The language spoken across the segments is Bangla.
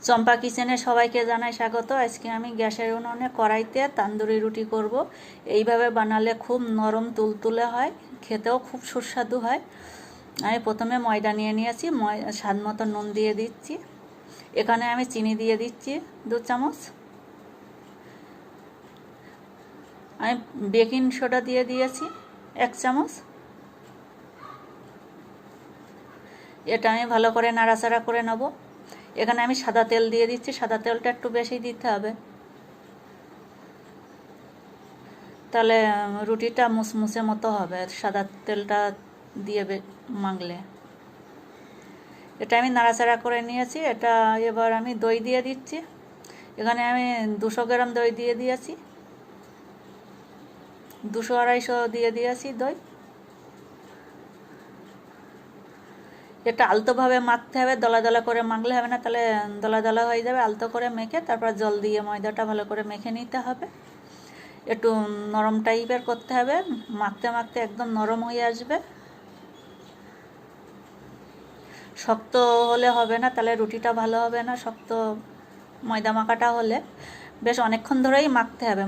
চম্পা কিচেনে সবাইকে জানাই স্বাগত। আজকে আমি গ্যাসের উনুনে কড়াইতে তান্দুরি রুটি করব। এইভাবে বানালে খুব নরম তুলতুলে হয়, খেতেও খুব সুস্বাদু হয়। আমি প্রথমে ময়দা নিয়ে নিয়েছি, স্বাদ মতো নুন দিয়ে দিচ্ছি। এখানে আমি চিনি দিয়ে দিচ্ছি 2 চামচ। আমি বেকিং সোডা দিয়ে দিয়েছি 1 চামচ। এটা আমি ভালো করে নাড়াচাড়া করে নেব। এখানে আমি সাদা তেল দিয়ে দিচ্ছি, সাদা তেলটা একটু বেশি দিতে হবে, তাহলে রুটিটা মুসমুসে মতো হবে সাদা তেলটা দিয়ে মাখলে। এটা আমি নাড়াচাড়া করে নিয়েছি। এটা এবার আমি দই দিয়ে দিচ্ছি। এখানে আমি 200 গ্রাম দই দিয়ে দিয়েছি, 200-250 দিয়ে দিয়েছি দই। এটা আলতোভাবে মাখতে হবে, দলা দলা করে মাখলে হবে না, তাহলে দলা দলা হয়ে যাবে। আলতো করে মেখে তারপর জল দিয়ে ময়দাটা ভালো করে মেখে নিতে হবে। একটু নরম টাইপের করতে হবে, মাখতে মাখতে একদম নরম হয়ে আসবে। শক্ত হলে হবে না, তাহলে রুটিটা ভালো হবে না। শক্ত ময়দা মাখাটা হলে বেশ অনেকক্ষণ ধরেই মাখতে হবে।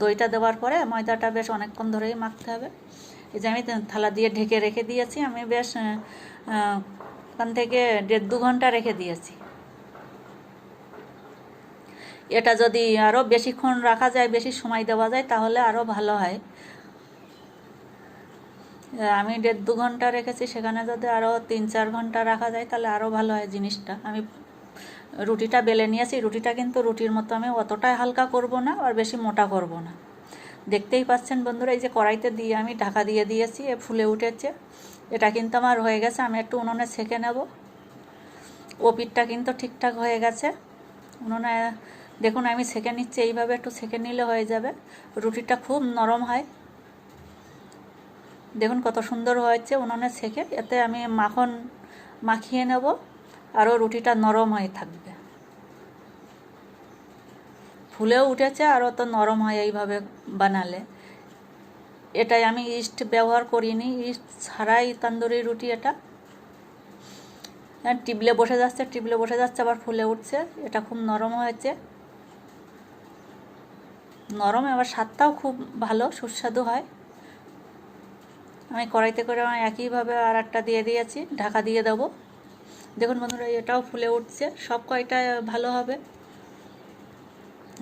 দইটা দেওয়ার পরে ময়দাটা বেশ অনেকক্ষণ ধরেই মাখতে হবে। এই যে আমি থালা দিয়ে ঢেকে রেখে দিয়েছি, আমি বেশ ওখান থেকে 1.5-2 ঘন্টা রেখে দিয়েছি। এটা যদি আরও বেশিক্ষণ রাখা যায়, বেশি সময় দেওয়া যায়, তাহলে আরও ভালো হয়। আমি 1.5-2 ঘন্টা রেখেছি, সেখানে যদি আরও 3-4 ঘন্টা রাখা যায় তাহলে আরও ভালো হয় জিনিসটা। আমি রুটিটা বেলে নিয়েছি। রুটিটা কিন্তু রুটির মতো আমি অতটাই হালকা করব না, আর বেশি মোটা করব না। দেখতেই পাচ্ছেন বন্ধুরা, এই যে কড়াইতে দিয়ে আমি ঢাকা দিয়ে দিয়েছি, এ ফুলে উঠেছে। এটা কিন্তু আমার হয়ে গেছে। আমি একটু উনুনে সেঁকে নেব। ও পিঠটা কিন্তু ঠিকঠাক হয়ে গেছে। উনুনে দেখুন আমি সেঁকে নিচ্ছি, এইভাবে একটু সেঁকে নিলে হয়ে যাবে। রুটিটা খুব নরম হয়, দেখুন কত সুন্দর হয়েছে উনুনে সেঁকে। এতে আমি মাখন মাখিয়ে নেব, আরও রুটিটা নরম হয়ে থাকবে। ফুলেও উঠেছে, আরও তো নরম হয় এইভাবে বানালে। এটাই আমি ইস্ট ব্যবহার করিনি, ইস্ট ছাড়াই তান্দুরি রুটি এটা। টিবলে বসে যাচ্ছে, টিবলে বসে যাচ্ছে, আবার ফুলে উঠছে। এটা খুব নরম হয়েছে, নরম, আবার স্বাদটাও খুব ভালো সুস্বাদু হয়। আমি কড়াইতে করে একইভাবে আর একটা দিয়ে দিয়েছি, ঢাকা দিয়ে দেবো। দেখুন বন্ধুরা, এটাও ফুলে উঠছে। সব কয়টা ভালো হবে।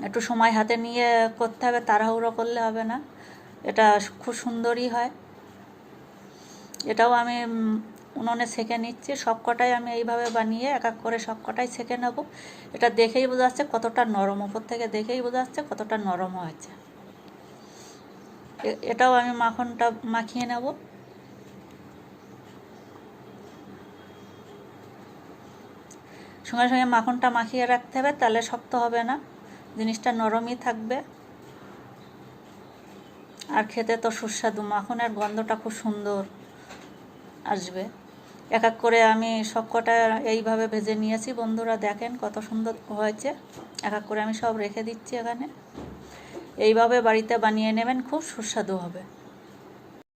একটু সময় হাতে নিয়ে করতে হবে, তাড়াহুড়ো করলে হবে না। এটা খুব সুন্দরই হয়। এটাও আমি উনুনে সেঁকে নিচ্ছি। সব কটাই আমি এইভাবে বানিয়ে এক এক করে সব কটাই সেঁকে নেব। এটা দেখেই বোঝা যাচ্ছে কতটা নরম, উপর থেকে দেখেই বোঝা যাচ্ছে কতটা নরম হয়েছে। এটাও আমি মাখনটা মাখিয়ে নেব। সঙ্গে সঙ্গে মাখনটা মাখিয়ে রাখতে হবে, তাহলে শক্ত হবে না, জিনিসটা নরমই থাকবে। আর খেতে তো সুস্বাদু, মাখনের গন্ধটা খুব সুন্দর আসবে। এক এক করে আমি সব কটা এইভাবে ভেজে নিয়েছি বন্ধুরা, দেখেন কত সুন্দর হয়েছে। এক এক করে আমি সব রেখে দিচ্ছি এখানে। এইভাবে বাড়িতে বানিয়ে নেবেন, খুব সুস্বাদু হবে।